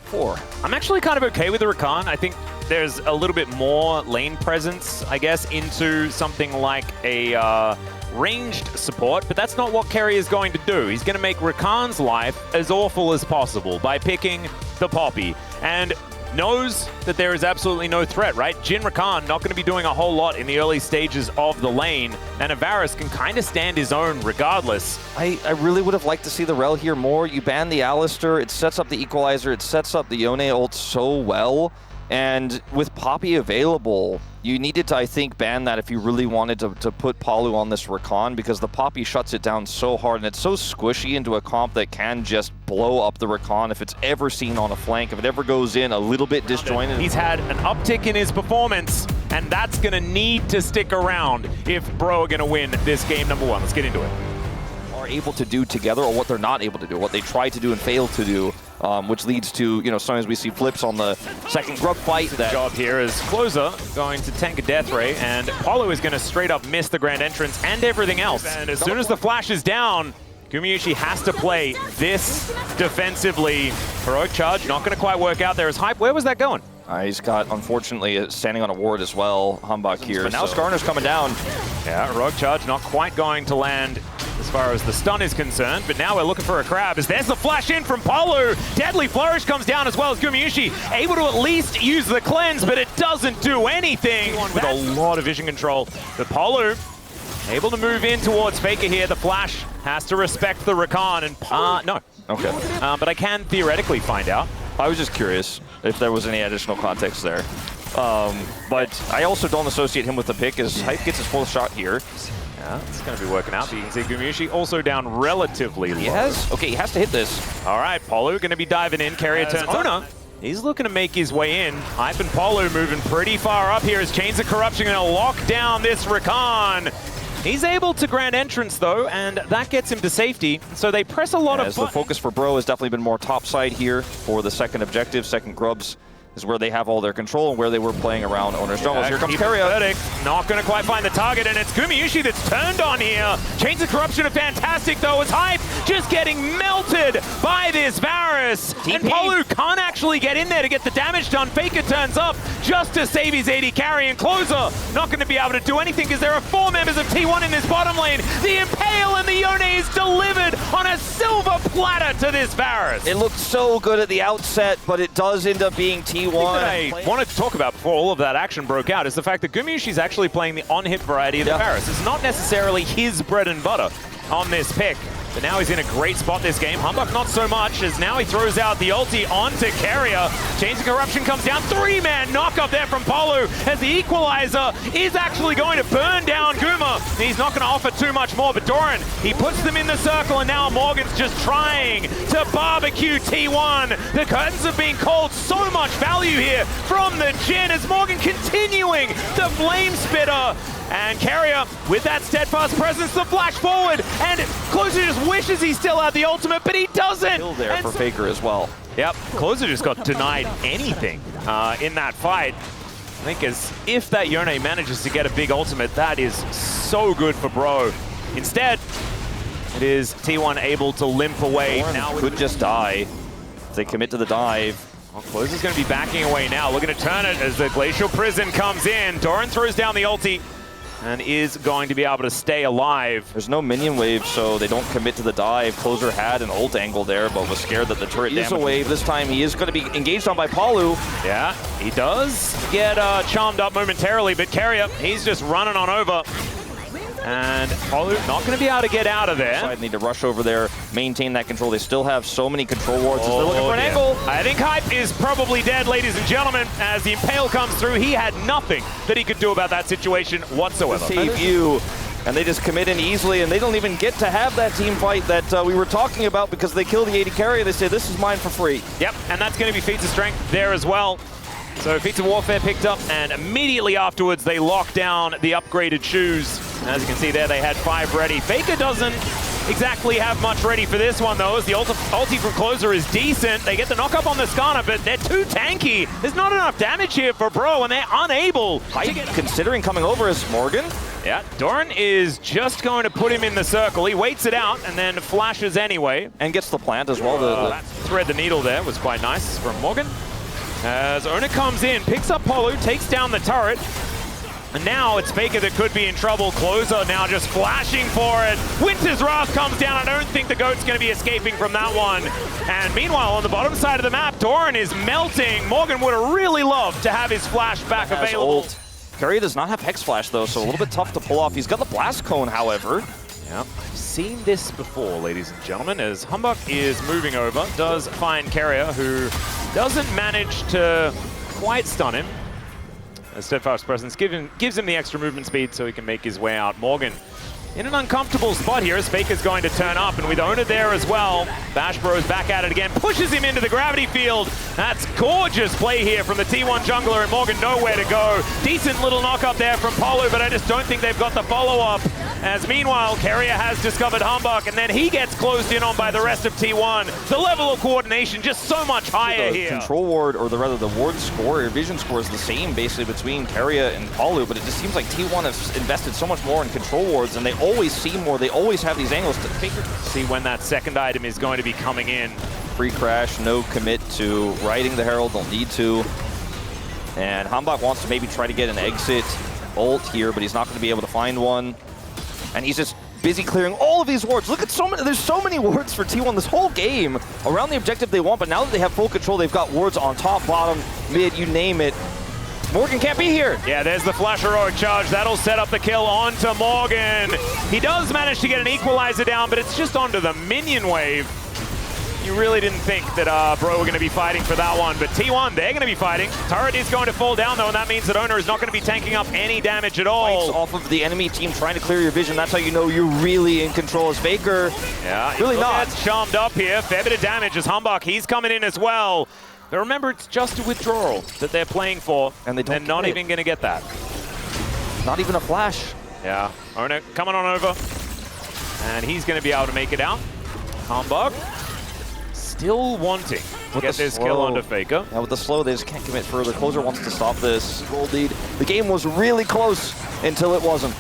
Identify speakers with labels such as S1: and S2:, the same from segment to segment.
S1: 4.
S2: I'm actually kind of okay with the Rakan. I think there's a little bit more lane presence, I guess, into something like a ranged support, but that's not what Kerry is going to do. He's going to make Rakan's life as awful as possible by picking the Poppy, and knows that there is absolutely no threat, right? Jhin Rakan not going to be doing a whole lot in the early stages of the lane, and Varus can kind of stand his own regardless.
S1: I really would have liked to see the Rel here more. You ban the Alistar, it sets up the Equalizer, it sets up the Yone ult so well. And with Poppy available, you needed to, I think, ban that if you really wanted to put Palu on this Rakan, because the Poppy shuts it down so hard, and it's so squishy into a comp that can just blow up the Rakan if it's ever seen on a flank, if it ever goes in a little bit disjointed.
S2: He's had an uptick in his performance, and that's going to need to stick around if Bro are going to win this game number 1. Let's get into it.
S1: Are able to do together, or what they're not able to do, what they try to do and fail to do, which leads to, you know, sometimes we see flips on the second grub fight. That
S2: job here is Closer going to tank a death ray, and Paulo is going to straight up miss the grand entrance and everything else. And as soon as the flash is down, Gumayusi has to play this defensively. Heroic charge, not going to quite work out there as Hype. Where was that going?
S1: He's got, unfortunately, standing on a ward as well, Humbug here. But now Skarner's coming down.
S2: Yeah, Heroic charge not quite going to land as far as the stun is concerned, but now we're looking for a crab as there's the flash in from Palu. Deadly Flourish comes down as well as Gumayusi able to at least use the cleanse, but it doesn't do anything with a lot of vision control. But Palu able to move in towards Faker here. The flash has to respect the Rakan, and no.
S1: Okay.
S2: But I can theoretically find out.
S1: I was just curious if there was any additional context there. But I also don't associate him with the pick, as Hype gets his full shot here.
S2: Yeah, it's going to be working out. But you can see Gumayusi also down relatively low.
S1: He has to hit this.
S2: All right, Palu going to be diving in. Carrier turns on. He's looking to make his way in. Hype and Palu moving pretty far up here as Chains of Corruption going to lock down this Rakan. He's able to grand entrance though, and that gets him to safety. So they press a lot of buttons.
S1: The focus for Bro has definitely been more top side here for the second objective. Second grubs is where they have all their control and where they were playing around Owner's Jungles. Here comes Keria.
S2: Not going to quite find the target, and it's Gumayusi that's turned on here. Chains of Corruption are fantastic though, as Hype just getting melted by this Varus. And Palu can't actually get in there to get the damage done. Faker turns up just to save his AD carry, and Closer not going to be able to do anything because there are 4 members of T1 in this bottom lane. The Impale and the Yone is delivered on a silver platter to this Varus.
S1: It looked so good at the outset, but it does end up being T1.
S2: What I wanted to talk about before all of that action broke out is the fact that Gumayusi's actually playing the on-hit variety of the Varus. It's not necessarily his bread and butter on this pick. But now he's in a great spot this game. Humbug not so much, as now he throws out the ulti onto Keria. Chains of Corruption comes down. 3-man knock up there from Palu as the Equalizer is actually going to burn down Guma. He's not going to offer too much more, but Doran, he puts them in the circle, and now Morgan's just trying to barbecue T1. The curtains have been called. So much value here from the Jhin as Morgan continuing the Flame Spitter. And Carrier, with that steadfast presence, the flash forward, and Closer just wishes he still had the ultimate, but he doesn't.
S1: Still there for Faker as well.
S2: Yep, Closer just got denied anything in that fight. I think as if that Yone manages to get a big ultimate, that is so good for Bro. Instead, it is T1 able to limp away.
S1: Now could just die if they commit to the dive.
S2: Well, Closer's going to be backing away now, looking to turn it as the Glacial Prison comes in. Doran throws down the ulti and is going to be able to stay alive.
S1: There's no minion wave, so they don't commit to the dive. Closer had an ult angle there, but was scared that the turret damage. He is a wave this time. He is going to be engaged on by Palu.
S2: Yeah, he does get charmed up momentarily, but Keria, he's just running on over. And Palu not going to be able to get out of there.
S1: Side need to rush over there, maintain that control. They still have so many control wards. They're looking for an angle.
S2: I think Hype is probably dead, ladies and gentlemen. As the Impale comes through, he had nothing that he could do about that situation whatsoever.
S1: Save you, and they just commit in easily, and they don't even get to have that team fight that we were talking about because they kill the AD carry. They say, this is mine for free.
S2: Yep, and that's going to be feats of strength there as well. So feats of warfare picked up, and immediately afterwards they lock down the upgraded shoes. As you can see there, they had 5 ready. Faker doesn't exactly have much ready for this one though, as the ulti from Closer is decent. They get the knock up on the Skarner, but they're too tanky. There's not enough damage here for Bro, and they're unable to get...
S1: Considering coming over as Morgan.
S2: Yeah, Doran is just going to put him in the circle. He waits it out and then flashes anyway.
S1: And gets the plant as well. The
S2: thread the needle there was quite nice from Morgan. As Ona comes in, picks up Polu, takes down the turret. And now it's Faker that could be in trouble. Closer now just flashing for it. Winter's Wrath comes down. I don't think the GOAT's going to be escaping from that one. And meanwhile, on the bottom side of the map, Doran is melting. Morgan would have really loved to have his flash back available.
S1: Keria does not have Hex Flash, though, so a little bit tough to pull off. He's got the Blast Cone, however.
S2: Yeah, seen this before, ladies and gentlemen, as Humbug is moving over, does find Keria, who doesn't manage to quite stun him. A Steadfast Presence gives him the extra movement speed so he can make his way out. Morgan in an uncomfortable spot here as Faker's going to turn up, and with Ona there as well, Bash Bros back at it again, pushes him into the gravity field. That's gorgeous play here from the T1 jungler, and Morgan nowhere to go. Decent little knock up there from Polu, but I just don't think they've got the follow-up. As meanwhile, Keria has discovered Humbug, and then he gets closed in on by the rest of T1. The level of coordination just so much higher here.
S1: Control ward, or rather the ward score, or vision score is the same basically between Keria and Polu, but it just seems like T1 has invested so much more in control wards, and they always see more. They always have these angles to figure.
S2: See when that second item is going to be coming in.
S1: Free crash, no commit to riding the Herald, don't need to. And Humbug wants to maybe try to get an exit ult here, but he's not going to be able to find one. And he's just busy clearing all of these wards. Look at so many, there's so many wards for T1 this whole game around the objective they want, but now that they have full control, they've got wards on top, bottom, mid, you name it. Morgan can't be here.
S2: Yeah, there's the Flash Heroic Charge. That'll set up the kill onto Morgan. He does manage to get an equalizer down, but it's just onto the minion wave. You really didn't think that Bro were going to be fighting for that one, but T1, they're going to be fighting. Turret is going to fall down, though, and that means that Ona is not going to be tanking up any damage at all.
S1: Fights off of the enemy team trying to clear your vision. That's how you know you're really in control as Faker.
S2: Yeah,
S1: really not.
S2: Charmed up here. Fair bit of damage as Humbug. He's coming in as well. But remember, it's just a withdrawal that they're playing for, and they're not even going to get that.
S1: Not even a flash.
S2: Yeah, Ona coming on over, and he's going to be able to make it out. Humbug still wanting to get this kill onto Faker.
S1: Now with the slow, they just can't commit further. Closer wants to stop this. Goal lead. The game was really close until it wasn't.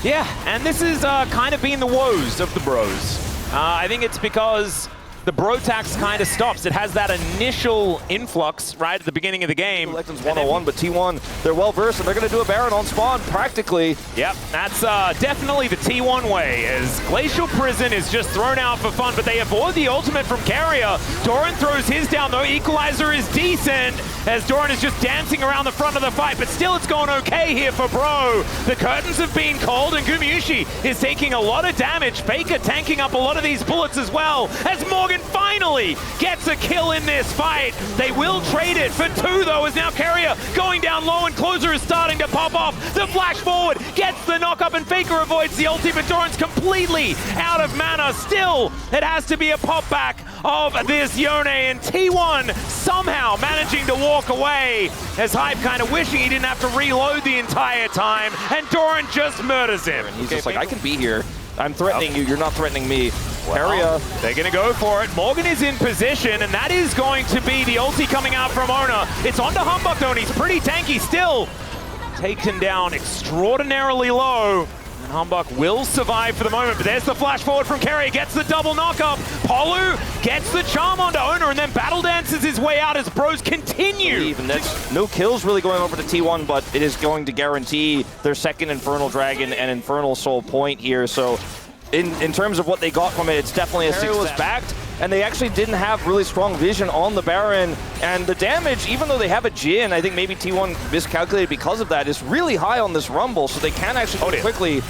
S2: Yeah, and this is kind of been the woes of the Bros. I think it's because the bro tax kind of stops. It has that initial influx right at the beginning of the game.
S1: Legends 101, but T1, they're well versed, and they're going to do a Baron on spawn practically.
S2: Yep, that's definitely the T1 way, as Glacial Prison is just thrown out for fun, but they avoid the ultimate from Keria. Doran throws his down, though. Equalizer is decent, as Doran is just dancing around the front of the fight, but still it's going okay here for Bro. The curtains have been called, and Gumayusi is taking a lot of damage. Faker tanking up a lot of these bullets as well, as Morgan finally gets a kill in this fight. They will trade it for two, though, as now Keria going down low, and Closer is starting to pop off. The flash forward gets the knock up, and Faker avoids the ulti, but Doran's completely out of mana. Still, it has to be a pop back of this Yone, and T1 somehow managing to walk away, as Hype kind of wishing he didn't have to reload the entire time, and Doran just murders him.
S1: He's just like, I can be here. I'm threatening you, you're not threatening me.
S2: Well, they're going to go for it. Morgan is in position, and that is going to be the ulti coming out from Ona. It's onto Humbug, though, and he's pretty tanky still. Taken down extraordinarily low. And Humbug will survive for the moment, but there's the flash forward from Keria, gets the double knockup. Polu gets the charm onto Ona, and then battle dances his way out as Bros continue.
S1: Even that's no kills really going over to T1, but it is going to guarantee their second Infernal Dragon and Infernal Soul point here. So in terms of what they got from it, it's definitely a success. Was backed, and they actually didn't have really strong vision on the Baron, and the damage, even though they have a Jhin, I think maybe T1 miscalculated because of that, is really high on this Rumble, so they can actually do it quickly.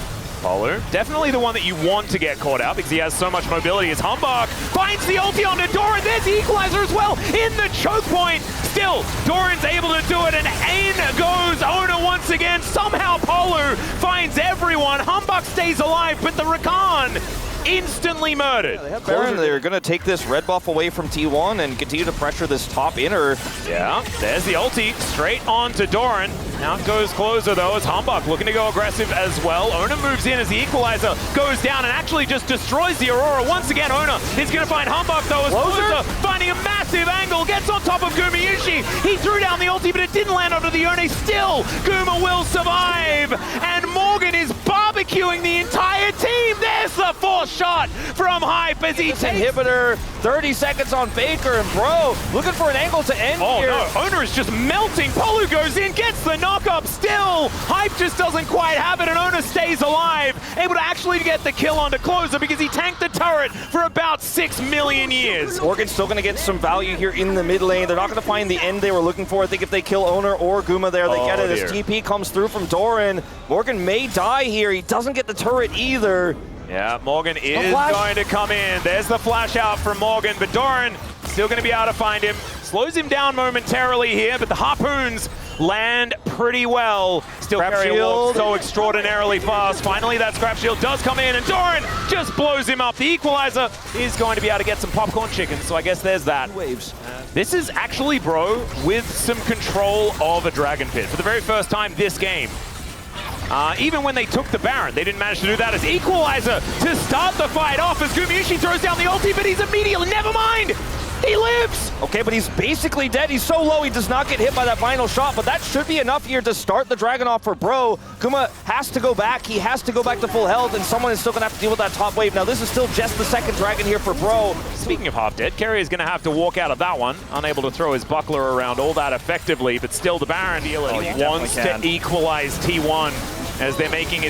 S2: Polu, definitely the one that you want to get caught out because he has so much mobility. As Humbug finds the ulti onto Doran, there's the equalizer as well in the choke point. Still, Doran's able to do it, and in goes Ona once again. Somehow Polu finds everyone. Humbug stays alive, but the Rakan instantly murdered.
S1: Yeah, they have Baron. They're going to take this red buff away from T1 and continue to pressure this top inner.
S2: Yeah, there's the ulti straight onto Doran. Now it goes Closer, though, as Humbug looking to go aggressive as well. Ona moves in as the equalizer goes down and actually just destroys the Aurora. Once again, Ona is going to find Humbug, though, as Closer finding a massive angle, gets on top of Gumayusi. He threw down the ulti, but it didn't land onto the Yone. Still, Guma will survive, and Morgan is barbecuing barbecuing the entire team. There's the fourth shot from Hype as he takes
S1: inhibitor. 30 seconds on Faker, and bro, looking for an angle to end here.
S2: Oh no, Owner is just melting. Polu goes in, gets the knock up still. Hype just doesn't quite have it, and Owner stays alive, able to actually get the kill onto Closer because he tanked the turret for about 6 million years.
S1: Morgan's still going to get some value here in the mid lane. They're not going to find the end they were looking for. I think if they kill Owner or Guma there, they get it as TP comes through from Doran. Morgan may die here. He doesn't get the turret either.
S2: Yeah, Morgan is going to come in. There's the flash out from Morgan, but Doran still going to be able to find him. Slows him down momentarily here, but the harpoons land pretty well. Still Carrier so extraordinarily fast. Finally, that scrap shield does come in, and Doran just blows him up. The equalizer is going to be able to get some popcorn chicken, so I guess there's that.
S1: Waves.
S2: This is actually, bro, with some control of a Dragon Pit. For the very first time this game. Even when they took the Baron, they didn't manage to do that as equalizer to start the fight off as Gumayusi throws down the ulti, but he's immediately, never mind! He lives!
S1: Okay, but he's basically dead. He's so low, he does not get hit by that final shot, but that should be enough here to start the Dragon off for Bro. Guma has to go back. He has to go back to full health, and someone is still going to have to deal with that top wave. Now, this is still just the second Dragon here for Bro.
S2: Speaking of half dead, Carrier is going to have to walk out of that one, unable to throw his buckler around all that effectively, but still the Baron wants to equalize T1. As they're making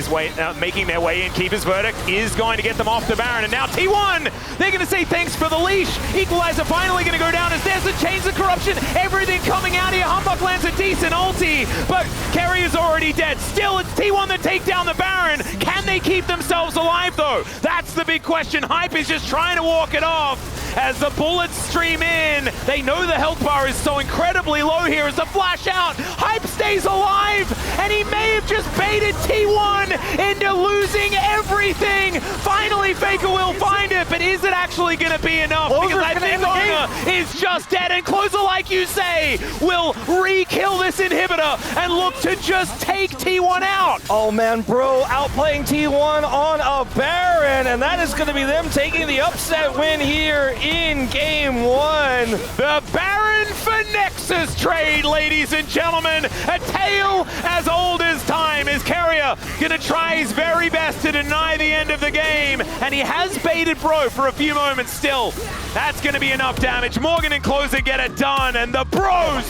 S2: their way in. Keeper's verdict is going to get them off the Baron, and now T1, they're going to say thanks for the leash. Equalizer finally going to go down as there's the Chains of Corruption. Everything coming out here. Humbug lands a decent ulti, but Carrier's already dead. Still, it's T1 that take down the Baron. Can they keep themselves alive, though? That's the big question. Hype is just trying to walk it off as the bullets stream in. They know the health bar is so incredibly low here as the flash out. Hype stays alive, and he may have just baited T1 into losing everything. Finally, Faker will find it, but is it actually going to be enough? Because I think Owner is just dead, and Closer, like you say, will re-kill this inhibitor and look to just take T1 out.
S1: Oh man, Bro outplaying T1 on a Baron, and that is going to be them taking the upset win here in game one.
S2: The Baron for Nexus trade, ladies and gentlemen. A tale as old as time. Is Carrier gonna try his very best to deny the end of the game, and he has baited Bro for a few moments still. That's gonna be enough damage. Morgan and Closer get it done, and the Bros!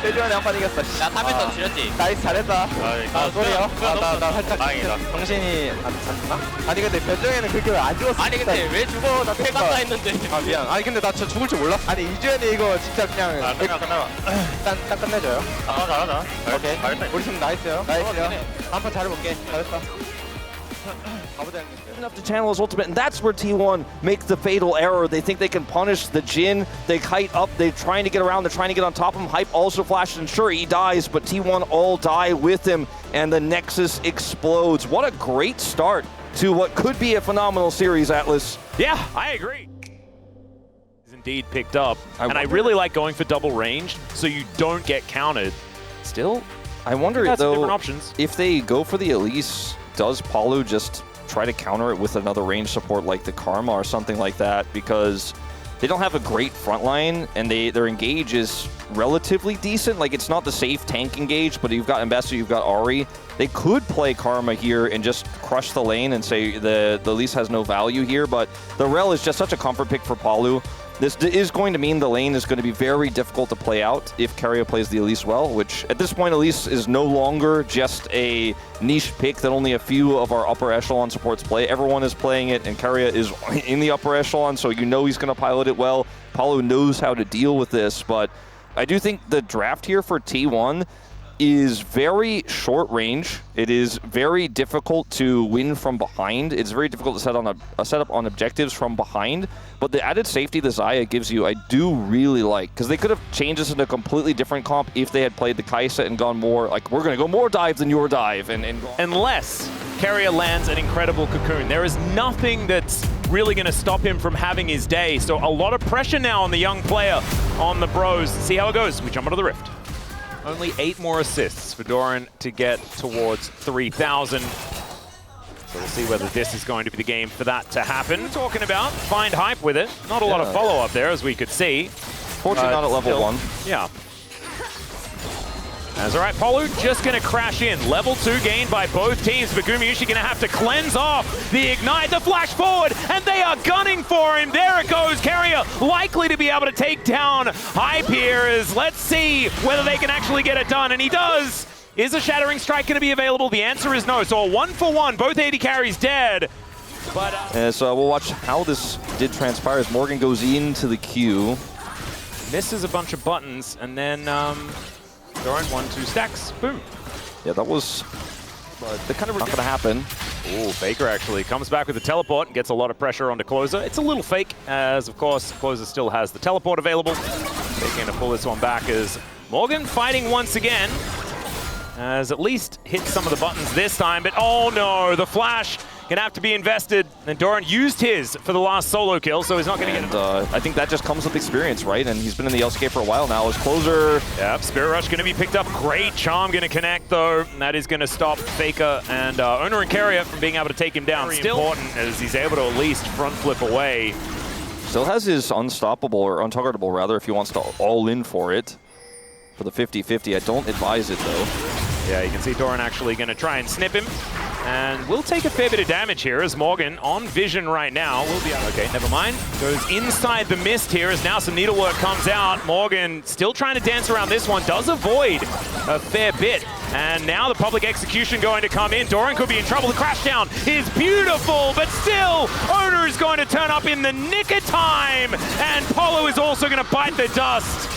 S3: 세주안에 한판 이겼어. 나 탑에서 지렸지. 나이스 잘했다. 소리요. 나 살짝 정신이 안 나? 아니 근데 변정에는 그렇게 왜 안 죽었어? 아니 근데 왜 죽어? 나 패간다 했는데. 아 미안. 아니 근데 나 진짜 죽을 줄 몰랐어. 아니 이주연이 이거 진짜 그냥 끝내봐. 딱 끝내줘요. 잘하자. 오케이. 우리 팀 나이스요. 나이스요. 한판 잘해볼게. 잘했어. 가보자 형님.
S1: Up to channel his ultimate, and that's where T1 makes the fatal error. They think they can punish the Jhin. They kite up, they're trying to get around, they're trying to get on top of him. Hype also flashes, and sure, he dies, but T1 all die with him, and the Nexus explodes. What a great start to what could be a phenomenal series, Atlas.
S2: Yeah, I agree. He's indeed picked up, and I really like going for double range, so you don't get countered. Still,
S1: I wonder, though,
S2: different options.
S1: If they go for the Elise, does Palu just try to counter it with another range support like the Karma or something like that, because they don't have a great front line, and their engage is relatively decent. Like, it's not the safe tank engage, but you've got Ambassador, you've got Ahri. They could play Karma here and just crush the lane and say the Elise has no value here, but the Rel is just such a comfort pick for Palu. This is going to mean the lane is going to be very difficult to play out if Carrier plays the Elise well, which at this point Elise is no longer just a niche pick that only a few of our upper echelon supports play. Everyone is playing it, and Carrier is in the upper echelon, so you know he's going to pilot it well. Palu knows how to deal with this, but I do think the draft here for T1 is very short range. It is very difficult to win from behind. It's very difficult to set up on objectives from behind. But the added safety the Xayah gives you, I do really like, because they could have changed this into a completely different comp if they had played the Kai'Sa and gone more like, we're going to go more dive than your dive.
S2: Unless Carrier lands an incredible cocoon, there is nothing that's really going to stop him from having his day. So a lot of pressure now on the young player, on the Bros. See how it goes. We jump onto the Rift. Only 8 more assists for Doran to get towards 3,000. So we'll see whether this is going to be the game for that to happen. Talking about, find Hype with it. Not a lot of follow-up there, as we could see.
S1: Fortunately not at level 1.
S2: Yeah. That's all right, Polu just going to crash in. Level 2 gained by both teams, but Gumayusi going to have to cleanse off the ignite, the flash forward, and they are gunning for him. There it goes. Carrier likely to be able to take down Hype here. Let's see whether they can actually get it done, and he does. Is a Shattering Strike going to be available? The answer is no. So a 1-for-1, both AD carries dead. But
S1: so we'll watch how this did transpire as Morgan goes into the queue.
S2: Misses a bunch of buttons, and then Doran 1-2 stacks. Boom.
S1: Yeah, that was kind of not going to happen.
S2: Ooh, Faker actually comes back with the teleport and gets a lot of pressure onto Closer. It's a little fake, as of course Closer still has the teleport available. They're going to pull this one back as Morgan fighting once again. Has at least hit some of the buttons this time, but oh no, the flash gonna have to be invested. And Doran used his for the last solo kill, so he's not gonna get it.
S1: I think that just comes with experience, right? And he's been in the LCK for a while now. His Closer.
S2: Yep, Spirit Rush gonna be picked up. Great Charm gonna connect though. And that is gonna stop Faker and Owner and Carrier from being able to take him down. Still important as he's able to at least front flip away.
S1: Still has his unstoppable, or untargetable rather, if he wants to all in for it. For the 50-50, I don't advise it though.
S2: Yeah, you can see Doran actually going to try and snip him. And we'll take a fair bit of damage here as Morgan on vision right now. Will be okay, never mind. Goes inside the mist here as now some needlework comes out. Morgan still trying to dance around this one. Does avoid a fair bit. And now the public execution going to come in. Doran could be in trouble. The crash down is beautiful, but still, Owner is going to turn up in the nick of time. And Polo is also going to bite the dust.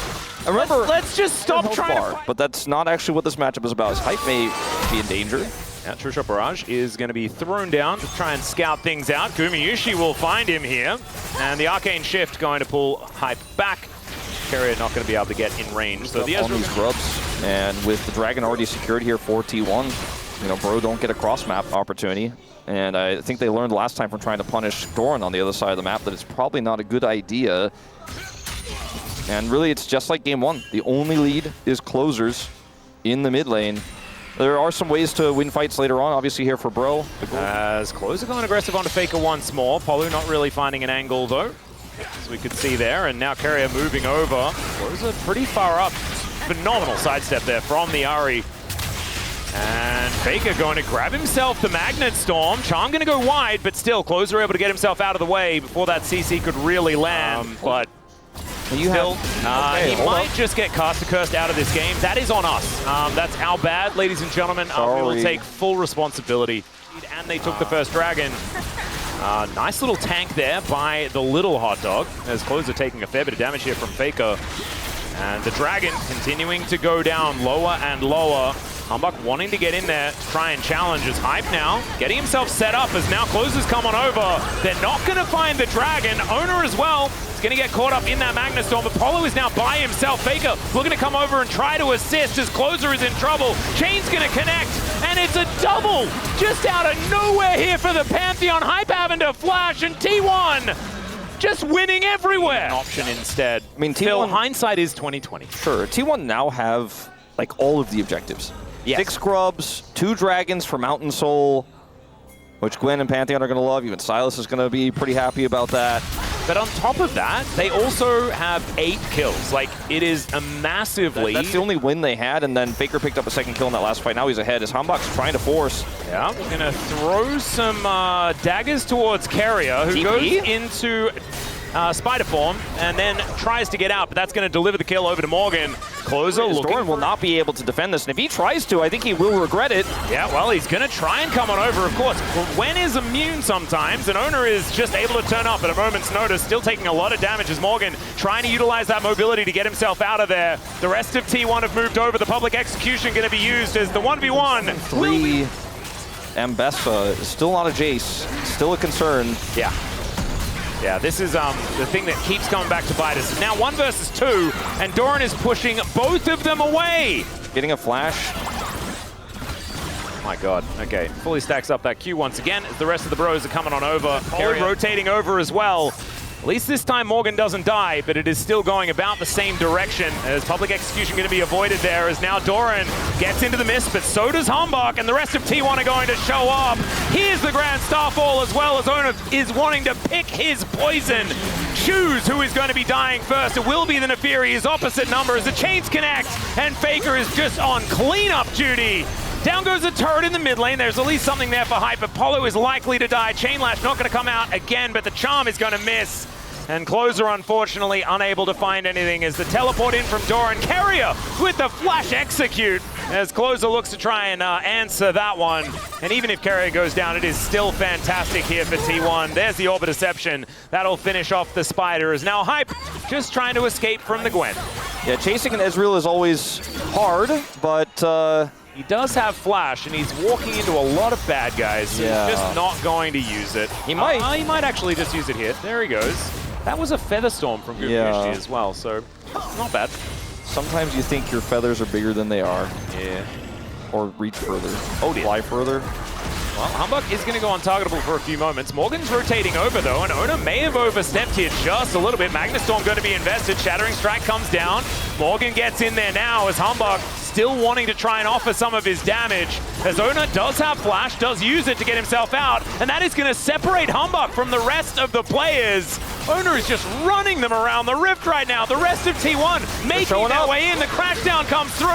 S1: Remember,
S2: let's just stop trying to fight.
S1: But that's not actually what this matchup is about. His Hype may be in danger.
S2: Yeah, True Shot Barrage is going to be thrown down to try and scout things out. Gumayusi will find him here. And the Arcane Shift going to pull Hype back. Carrier not going to be able to get in range. So the
S1: on these grubs, and with the Dragon already secured here for T1, you know, Bro don't get a cross-map opportunity. And I think they learned last time from trying to punish Doran on the other side of the map that it's probably not a good idea. And really, it's just like game one. The only lead is Closers in the mid lane. There are some ways to win fights later on, obviously here for Bro.
S2: As Closer going aggressive onto Faker once more. Polu not really finding an angle though, as we could see there. And now Carrier moving over. Closer pretty far up. Phenomenal sidestep there from the Ahri. And Faker going to grab himself the Magnet Storm. Charm going to go wide, but still Closer able to get himself out of the way before that CC could really land. But he might just get Caster Cursed out of this game. That is on us. That's our bad, ladies and gentlemen. We will take full responsibility. And they took the first dragon. Nice little tank there by the little hot dog, as Closer taking a fair bit of damage here from Faker. And the dragon continuing to go down lower and lower. Humbug wanting to get in there to try and challenge his Hype now. Getting himself set up as now Closer's come on over. They're not going to find the dragon. Owner as well. He's going to get caught up in that Magnet Storm, but Polo is now by himself. Faker looking to come over and try to assist as Closer is in trouble. Chain's going to connect, and it's a double just out of nowhere here for the Pantheon. Hype having to flash, and T1 just winning everywhere. An option instead.
S1: I mean,
S2: Still,
S1: T1,
S2: hindsight is 2020.
S1: Sure, T1 now have like all of the objectives.
S2: Yes.
S1: 6 Grubs, 2 Dragons for Mountain Soul, which Gwen and Pantheon are going to love. Even Silas is going to be pretty happy about that.
S2: But on top of that, they also have 8 kills. Like, it is a massive lead.
S1: That's the only win they had, and then Faker picked up a second kill in that last fight. Now he's ahead as Humbug's trying to force.
S2: Yeah, we're going to throw some daggers towards Carrier, who goes into Spider Form and then tries to get out, but that's going to deliver the kill over to Morgan. Closer looking.
S1: Doran will not be able to defend this, and if he tries to, I think he will regret it.
S2: Yeah, well, he's going to try and come on over, of course. Gwen is immune sometimes, and Owner is just able to turn up at a moment's notice, still taking a lot of damage as Morgan trying to utilize that mobility to get himself out of there. The rest of T1 have moved over. The public execution going to be used as the 1v1.
S1: 3 Ambessa, still not a Jace, still a concern.
S2: Yeah. Yeah, this is the thing that keeps coming back to bite us. Now 1 versus 2, and Doran is pushing both of them away.
S1: Getting a flash.
S2: My God. Okay, fully stacks up that Q once again as the rest of the bros are coming on over. Polo rotating over as well. At least this time Morgan doesn't die, but it is still going about the same direction as public execution going to be avoided there as now Doran gets into the mist, but so does Humbug, and the rest of T1 are going to show up. Here's the Grand Starfall as well as Ona is wanting to pick his poison. Choose who is going to be dying first. It will be the Neferi, his opposite number as the chains connect, and Faker is just on cleanup duty. Down goes the turret in the mid lane. There's at least something there for hype. Apollo is likely to die. Chain Lash not going to come out again, but the charm is going to miss. And Closer, unfortunately, unable to find anything as the teleport in from Doran. Carrier with the flash execute as Closer looks to try and answer that one. And even if Carrier goes down, it is still fantastic here for T1. There's the Orb of Deception. That'll finish off the Spider. Is now Hype just trying to escape from the Gwen.
S1: Yeah, chasing an Ezreal is always hard, but...
S2: He does have flash, and he's walking into a lot of bad guys, so he's just not going to use it.
S1: He might.
S2: He might actually just use it here. There he goes. That was a Feather Storm from Gumiushi as well, so not bad.
S1: Sometimes you think your feathers are bigger than they are.
S2: Yeah.
S1: Or reach further.
S2: Oh dear.
S1: Fly further.
S2: Well, Humbug is going to go untargetable for a few moments. Morgan's rotating over, though, and Ona may have overstepped here just a little bit. Magnastorm going to be invested. Shattering Strike comes down. Morgan gets in there now as Humbug still wanting to try and offer some of his damage. As Ona does have flash, does use it to get himself out, and that is going to separate Humbug from the rest of the players. Ona is just running them around the rift right now. The rest of T1 making their way in. The crashdown comes through,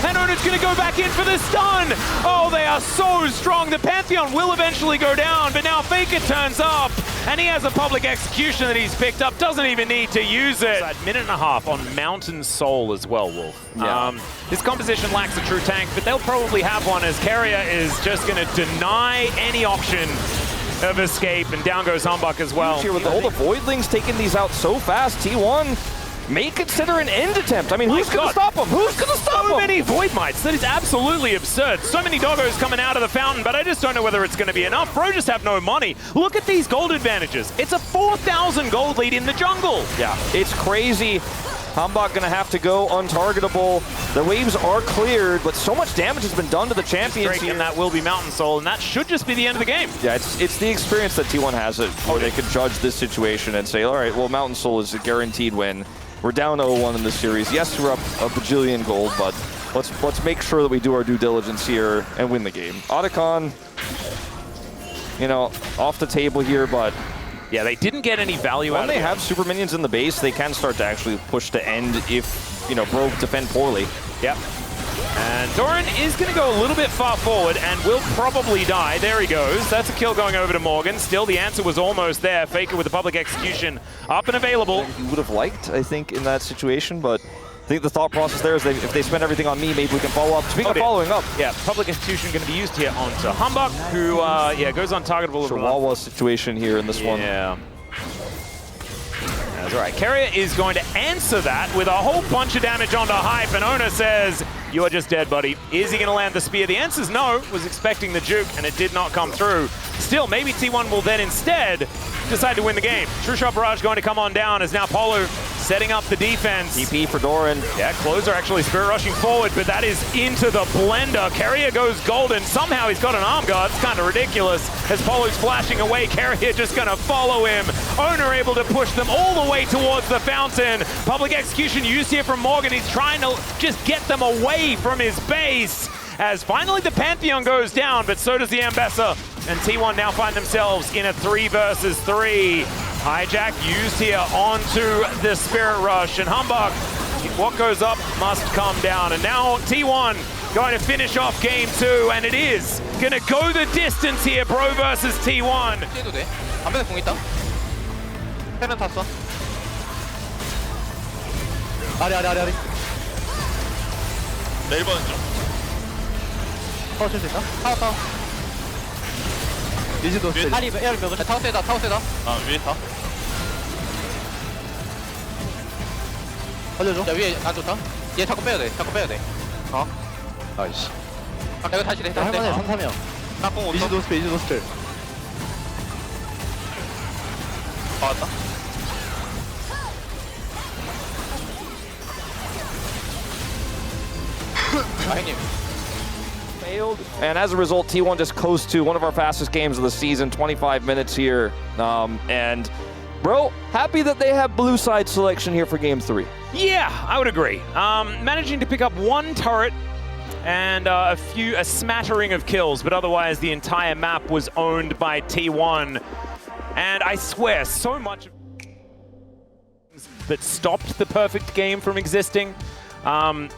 S2: and Ona's going to go back in for the stun. Oh, they are so strong. The Pantheon will eventually go down, but now Faker turns up, and he has a public execution that he's picked up. Doesn't even need to use it. A minute and a half on Mountain Soul as well, Wolf.
S1: Yeah.
S2: This composition lacks a true tank, but they'll probably have one as Carrier is just going to deny any option of escape, and down goes Humbug as well.
S1: Here with all the Voidlings taking these out so fast, T1 may consider an end attempt. I mean, who's going to stop him? Who's going to stop him?
S2: So many Void Mites. That is absolutely absurd. So many doggos coming out of the fountain, but I just don't know whether it's going to be enough. Bro just have no money. Look at these gold advantages. It's a 4,000 gold lead in the jungle.
S1: Yeah, it's crazy. Humbug going to have to go untargetable. The waves are cleared, but so much damage has been done to the champions here.
S2: And that will be Mountain Soul, and that should just be the end of the game.
S1: Yeah, it's the experience that T1 has where they can judge this situation and say, all right, well, Mountain Soul is a guaranteed win. We're down 0-1 in this series. Yes, we're up a bajillion gold, but let's make sure that we do our due diligence here and win the game. Otacon, you know, off the table here, but...
S2: Yeah, they didn't get any value out of it.
S1: When they have super minions in the base, they can start to actually push to end if, you know, Bro defend poorly.
S2: Yep. And Doran is going to go a little bit far forward and will probably die. There he goes. That's a kill going over to Morgan. Still, the answer was almost there. Faker with the public execution up and available.
S1: He would have liked, I think, in that situation, but I think the thought process there is that if they spend everything on me, maybe we can follow up. Speaking of following up.
S2: Yeah, public execution going to be used here onto Humbug, who, goes untargetable.
S1: Chihuahua situation here in this one.
S2: Yeah. That's right. Carrier is going to answer that with a whole bunch of damage onto Hype, and Ona says, you are just dead, buddy. Is he going to land the spear? The answer's no. Was expecting the juke, and it did not come through. Still, maybe T1 will then instead decide to win the game. True Shot Barrage going to come on down as now Polo setting up the defense.
S1: TP for Doran.
S2: Yeah, Closer actually spirit rushing forward, but that is into the blender. Carrier goes golden. Somehow he's got an arm guard. It's kind of ridiculous. As Polo's flashing away, Carrier just going to follow him. Owner able to push them all the way towards the fountain. Public execution used here from Morgan. He's trying to just get them away from his base. As finally the Pantheon goes down, but so does the Ambessa. And T1 now find themselves in a 3 versus 3. Hijack used here onto the Spirit Rush. And Humbug, what goes up must come down. And now T1 going to finish off game 2. And it is going to go the distance here, Bro versus T1.
S3: 해도 돼. 안배는 공 있다. 패면 탔어. 아래. 네, 1번은 좀. 타워 칠수 있나? 타워. 리즈도 세. 아리 에어 몇 타워 세다. 아, 위에 타. 살려줘. 야, 위에 안 좋다. 얘 자꾸 빼야 돼. 어? 아이씨. 아, 이거 다시 돼. 할만해, 3-3이야. 나공 5초. 이즈 노스펠. 맞다. 아, 형님.
S1: And as a result, T1 just coast to one of our fastest games of the season, 25 minutes here. And Bro, happy that they have blue side selection here for game 3.
S2: Yeah, I would agree. Managing to pick up 1 turret and a smattering of kills, but otherwise the entire map was owned by T1. And I swear, so much that stopped the perfect game from existing.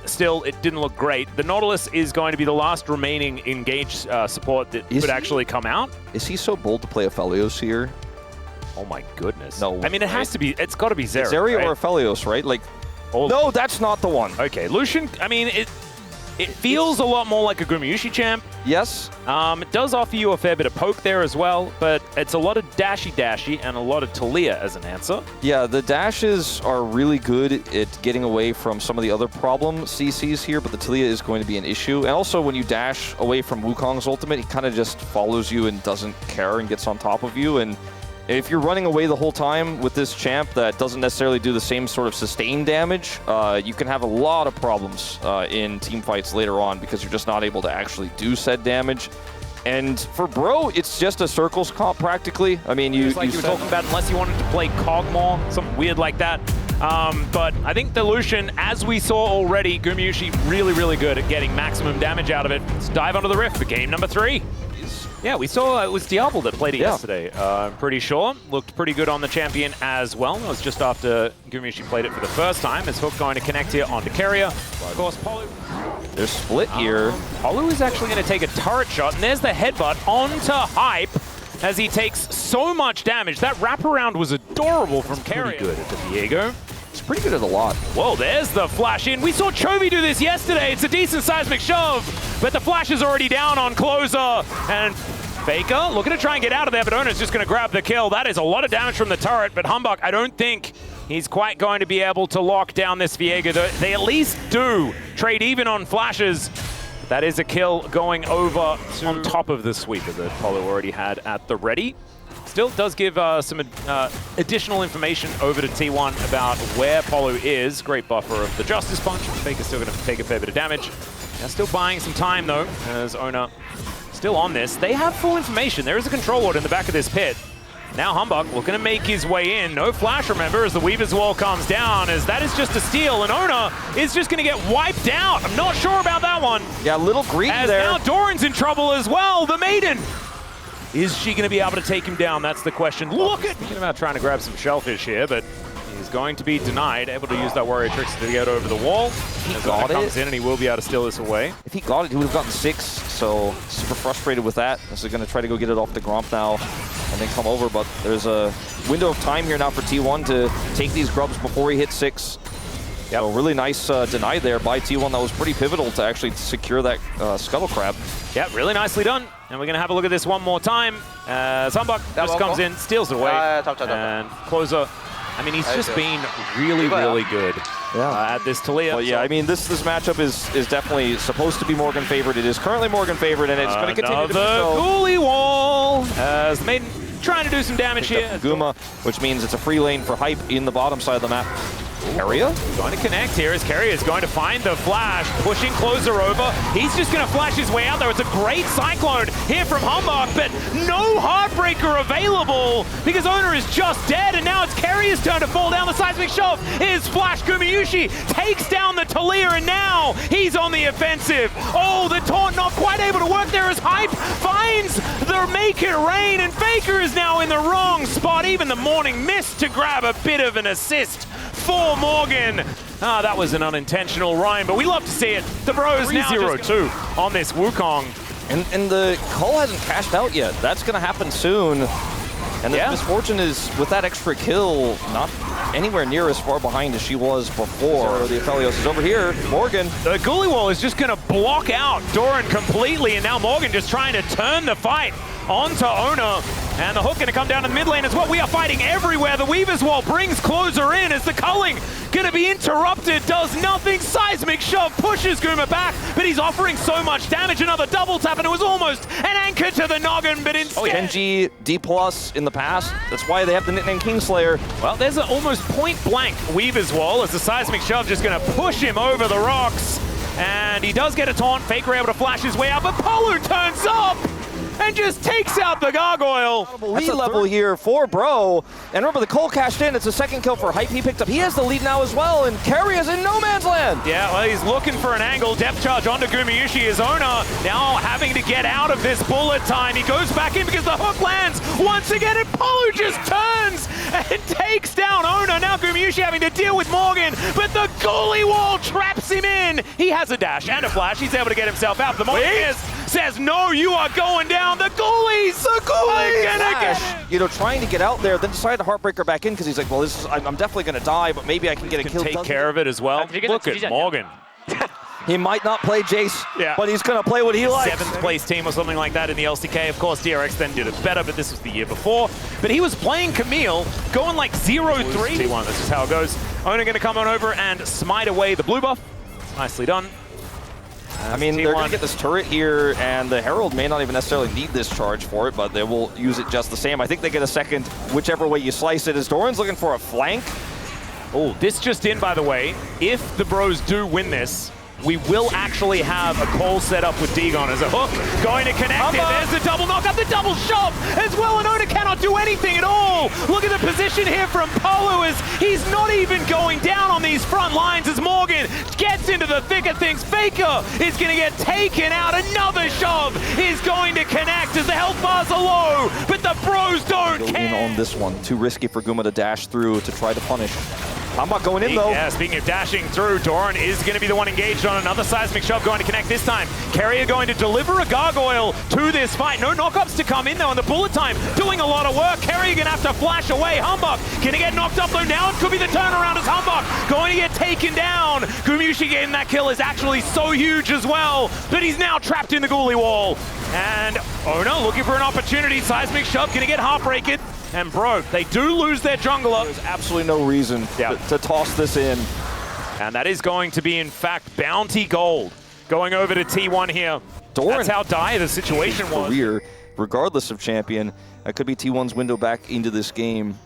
S2: Still, it didn't look great. The Nautilus is going to be the last remaining engaged support that could actually come out.
S1: Is he so bold to play Aphelios here?
S2: Oh my goodness.
S1: No,
S2: I mean, it has to be, it's got to be Zeri,
S1: Zeri
S2: right?
S1: or Aphelios, right? Like, no, that's not the one.
S2: Okay, Lucian, I mean, it feels a lot more like a Gumayusi champ.
S1: Yes.
S2: It does offer you a fair bit of poke there as well, but it's a lot of dashy and a lot of Talia as an answer.
S1: Yeah, the dashes are really good at getting away from some of the other problem CCs here, but the Talia is going to be an issue. And also, when you dash away from Wukong's ultimate, he kind of just follows you and doesn't care and gets on top of you. And if you're running away the whole time with this champ that doesn't necessarily do the same sort of sustained damage, you can have a lot of problems in team fights later on because you're just not able to actually do said damage. And for Bro, it's just a circles comp practically. I mean, you
S2: were talking about, unless you wanted to play Cog more, something weird like that. But I think the Lucian, as we saw already, Gumayusi really good at getting maximum damage out of it. Let's dive onto the rift for game number 3. Yeah, we saw it was Diablo that played it yesterday, I'm pretty sure. Looked pretty good on the champion as well. That was just after Gumayusi played it for the first time. Is Hook going to connect here onto Carrier? Of course, Polu.
S1: They're split here.
S2: Polu is actually going to take a turret shot, and there's the headbutt onto Hype as he takes so much damage. That wraparound was adorable from Carrier. Pretty good at the Viego.
S1: It's pretty good at a lot.
S2: Whoa, there's the flash in. We saw Chovy do this yesterday. It's a decent seismic shove, but the flash is already down on Closer. And Faker looking to try and get out of there, but Ona's just going to grab the kill. That is a lot of damage from the turret, but Humbug, I don't think he's quite going to be able to lock down this Viego. They at least do trade even on flashes. That is a kill going over on top of the sweeper that Polu already had at the ready. Still does give some additional information over to T1 about where Polu is. Great buffer of the Justice Punch. Faker's still going to take a fair bit of damage. They're still buying some time, though, as Ona still on this. They have full information. There is a control ward in the back of this pit. Now Humbug looking to make his way in. No flash, remember, as the Weaver's Wall comes down, as that is just a steal, and Ona is just going to get wiped out. I'm not sure about that one.
S1: Yeah, a little greedy there.
S2: As now Doran's in trouble as well, the Maiden. Is she going to be able to take him down? That's the question. Look at, thinking about trying to grab some shellfish here, but he's going to be denied, able to use that warrior tricks to get over the wall.
S1: He got it.
S2: Comes in and he will be able to steal this away.
S1: If he got it, he would have gotten 6, so super frustrated with that. This is going to try to go get it off the Gromp now and then come over, but there's a window of time here now for T1 to take these grubs before he hits 6. Yep. So really nice deny there by T1. That was pretty pivotal to actually secure that Scuttle Crab.
S2: Yeah, really nicely done. And we're going to have a look at this one more time. Humbug just comes in, steals it away, and Closer. I mean, he's just been really good at this Talia.
S1: Well, yeah, I mean, this matchup is definitely supposed to be Morgan favored. It is currently Morgan favored, and it's going to continue to be so.
S2: The Ghoulie Wall as the Maiden trying to do some damage here.
S1: Guma, which means it's a free lane for Hype in the bottom side of the map. Carrier
S2: going to connect here as Carrier is going to find the flash, pushing Closer over. He's just going to flash his way out there. It's a great Cyclone here from Humbug, but no Heartbreaker available because Ona is just dead, and now it's Carrier's turn to fall down the seismic shove. Here's Flash. Gumayusi takes down the Talia, and now he's on the offensive. Oh, the taunt not quite able to work there as Hype finds the Make It Rain, and Faker is now in the wrong spot. Even the Morning Mist to grab a bit of an assist for Morgan. That was an unintentional rhyme, but we love to see it. The Bros now 3-0-2 on this Wukong.
S1: And the Cull hasn't cashed out yet. That's going to happen soon. And the misfortune is, with that extra kill, not anywhere near as far behind as she was before. The Aphelios is over here. Morgan.
S2: The Ghoulie Wall is just going to block out Doran completely, and now Morgan just trying to turn the fight onto Ona. And the Hook going to come down in the mid lane as well. We are fighting everywhere. The Weaver's Wall brings Closer in as the culling going to be interrupted. Does nothing. Seismic shove pushes Guma back, but he's offering so much damage. Another double tap, and it was almost an anchor to the noggin, but instead...
S1: Genji D+ in the past. That's why they have the nickname Kingslayer.
S2: Well, there's an almost point-blank Weaver's Wall as the Seismic shove just going to push him over the rocks. And he does get a taunt. Faker able to flash his way out, but Polu turns up! and just takes out the gargoyle.
S1: Lead level here for Bro. And remember, the Cole cashed in. It's a second kill for Hype. He picked up. He has the lead now as well, and Carry is in no man's land.
S2: Yeah, well, he's looking for an angle. Depth charge onto Gumayusi. His owner now having to get out of this bullet time. He goes back in because the hook lands once again, and Polu just turns and takes down Owner. Now Gumayusi having to deal with Morgan, but the goalie wall traps him in. He has a dash and a flash. He's able to get himself out. The Morgan says, no, you are going down. The goalies are gonna get...
S1: You know, trying to get out there, then decided to Heartbreaker back in because he's like, well, this is, I'm definitely going to die, but maybe I can get a kill.
S2: Take care of it as well. Look at Morgan.
S1: He might not play Jace, but he's going to play what he likes.
S2: 7th place team or something like that in the LCK. Of course, DRX then did it better, but this was the year before. But he was playing Camille, going like 0-3. T1, this is how it goes. Owner going to come on over and smite away the blue buff. Nicely done.
S1: I mean, they're going to get this turret here, and the Herald may not even necessarily need this charge for it, but they will use it just the same. I think they get a second, whichever way you slice it, as Doran's looking for a flank.
S2: Oh, this just in, by the way. If the Bros do win this, we will actually have a call set up with Degon as a hook. Going to connect it. There's the double knockup, the double shot as well, and Owner cannot do anything at all. Look at the position here from Polu as he's not even going down on these front lines as Morgan gets into the thick of things. Faker is going to get taken out. Another shove is going to connect as the health bars are low, but the Bros don't
S1: Go
S2: care.
S1: in on this one. Too risky for Guma to dash through to try to punish. I'm not going in though.
S2: Yeah, speaking of dashing through, Doran is going to be the one engaged on another seismic shove going to connect this time. Carrier going to deliver a gargoyle to this fight. No knockups to come in though, and the bullet time doing a lot of work. Carrier going to have to flash away. Humbug going to get knocked up though. Now it could be the turnaround as Humbug going to get taken down. Gumayusi getting that kill is actually so huge as well, but he's now trapped in the ghoulie wall. And Owner looking for an opportunity. Seismic shove going to get heartbreaked. And Bro, they do lose their jungler.
S1: There's absolutely no reason to toss this in.
S2: And that is going to be, in fact, bounty gold. Going over to T1 here.
S1: Doran,
S2: that's how dire the situation was.
S1: Career, regardless of champion, that could be T1's window back into this game.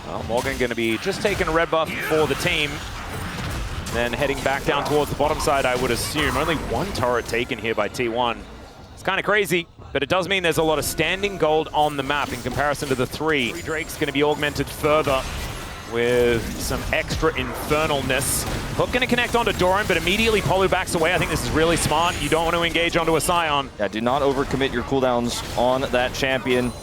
S2: Well, Morgan going to be just taking a red buff for the team. Then heading back down towards the bottom side, I would assume. Only one turret taken here by T1. It's kind of crazy. But it does mean there's a lot of standing gold on the map in comparison to the 3. Drake's going to be augmented further with some extra infernalness. Hook going to connect onto Doran, but immediately Polu backs away. I think this is really smart. You don't want to engage onto a Scion.
S1: Yeah, do not overcommit your cooldowns on that champion.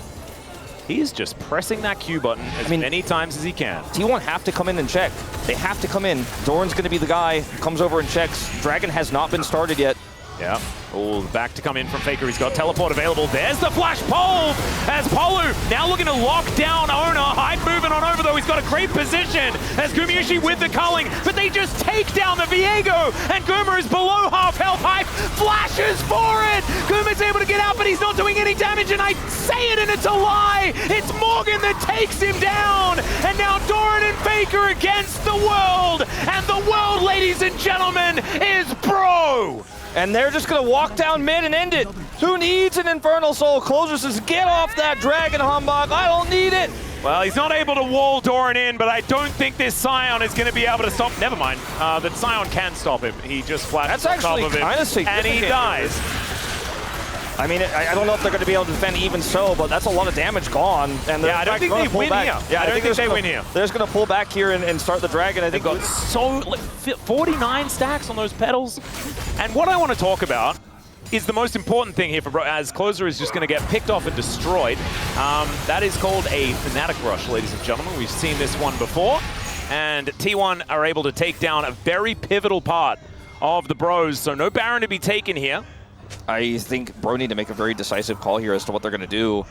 S2: He is just pressing that Q button as many times as he can.
S1: T1 have to come in and check. They have to come in. Doran's going to be the guy who comes over and checks. Dragon has not been started yet.
S2: Yeah. Oh, back to come in from Faker. He's got teleport available. There's the flash pole as Polu now looking to lock down Owner. Hype moving on over though. He's got a great position as Gumayusi with the culling, but they just take down the Viego, and Guma is below half health. Hype flashes for it. Guma's able to get out, but he's not doing any damage, and I say it and it's a lie. It's Morgan that takes him down, and now Doran and Faker against the world, and the world, ladies and gentlemen, is Bro.
S1: And they're just going to walk down mid and end it. Who needs an Infernal Soul? Closer says, get off that Dragon, Humbug. I don't need it.
S2: Well, he's not able to wall Doran in, but I don't think this Scion is going to be able to stop. Never mind. That Scion can stop him. He just flashes on top of him, and he dies.
S1: I mean, I don't know if they're going to be able to defend even so, but that's a lot of damage gone. And
S2: yeah, I don't think they win here. Yeah, I don't think they win here.
S1: They're just going to pull back here and start the Dragon. I think
S2: they've got so 49 stacks on those pedals. And what I want to talk about is the most important thing here for Bro, as Closer is just going to get picked off and destroyed. That is called a Fnatic Rush, ladies and gentlemen. We've seen this one before. And T1 are able to take down a very pivotal part of the Bros, so no Baron to be taken here.
S1: I think Bro need to make a very decisive call here as to what they're going to do.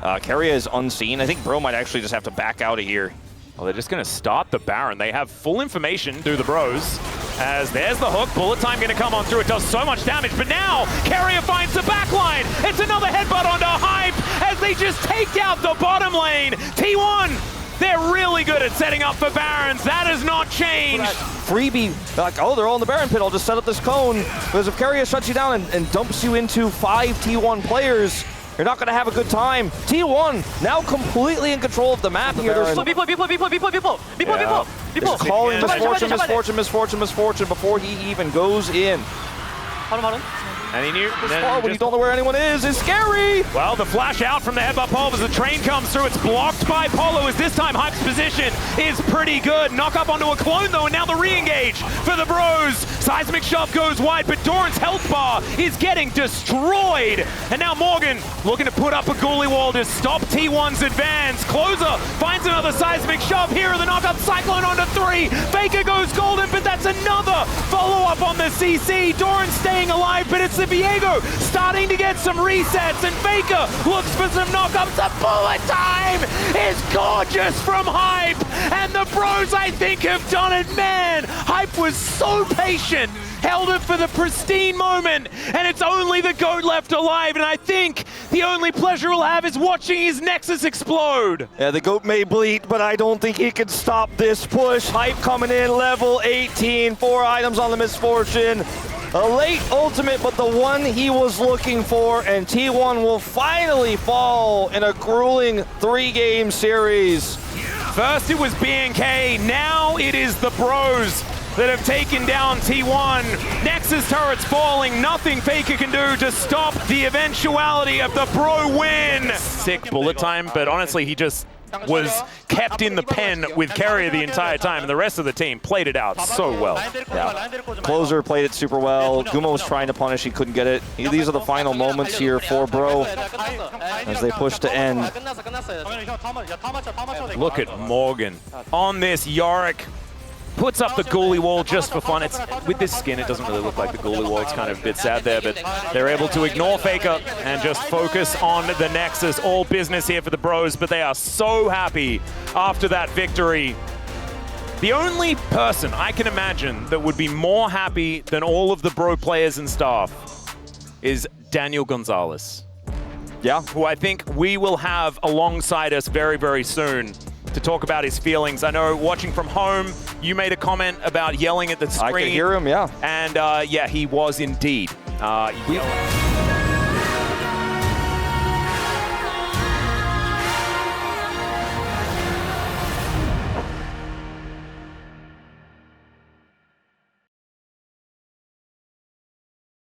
S1: Keria is unseen. I think Bro might actually just have to back out of here.
S2: Well, they're just going to start the Baron. They have full information through the Bros. As there's the hook, bullet time going to come on through. It does so much damage, but now Keria finds the back line. It's another headbutt onto Hype as they just take out the bottom lane. T1, they're really good at setting up for Barons. That has not changed.
S1: Freebie, like, oh, they're all in the Baron pit. I'll just set up this cone. Because if Keria shuts you down and dumps you into 5 T1 players, you're not going to have a good time. T1 now completely in control of the map here. There's calling misfortune before he even goes in.
S2: And he knew.
S1: This far when you don't know where anyone is scary.
S2: Well, the flash out from the headbutt Pulve as the train comes through. It's blocked by Polo as this time Hype's position is pretty good. Knock up onto a clone though, and now the re-engage for the bros. Seismic shove goes wide, but Doran's health bar is getting destroyed. And now Morgan looking to put up a ghoulie wall to stop T1's advance. Closer finds another seismic shove. Here are the knock-up Cyclone onto 3. Faker goes golden, but that's another follow-up on the CC. Doran staying alive, but it's the Viego starting to get some resets, and Faker looks for some knock-ups. The bullet time is gorgeous from Hype, and the bros, I think, have done it. Man, Hype was so patient, held it for the pristine moment, and it's only the GOAT left alive, and I think the only pleasure he'll have is watching his Nexus explode.
S1: Yeah, the GOAT may bleed, but I don't think he can stop this push. Hype coming in, level 18, 4 items on the Misfortune. A late ultimate, but the one he was looking for, and T1 will finally fall in a grueling 3-game series.
S2: First it was BNK, now it is the bros that have taken down T1. Nexus turrets falling, nothing Faker can do to stop the eventuality of the bro win. Sick bullet time, but honestly he just was kept in the pen with Carrier the entire time, and the rest of the team played it out so well.
S1: Yeah. Closer played it super well. Guma was trying to punish, he couldn't get it. These are the final moments here for Bro as they push to end.
S2: Look at Morgan on this Yorick. Puts up the ghoulie wall just for fun. It's with this skin, it doesn't really look like the ghoulie wall. It's kind of a bit sad there, but they're able to ignore Faker and just focus on the Nexus. All business here for the bros, but they are so happy after that victory. The only person I can imagine that would be more happy than all of the bro players and staff is Daniel Gonzalez.
S1: Yeah.
S2: Who I think we will have alongside us very, very soon to talk about his feelings. I know watching from home, you made a comment about yelling at the screen.
S1: I could hear him, yeah.
S2: And yeah, he was indeed yelling.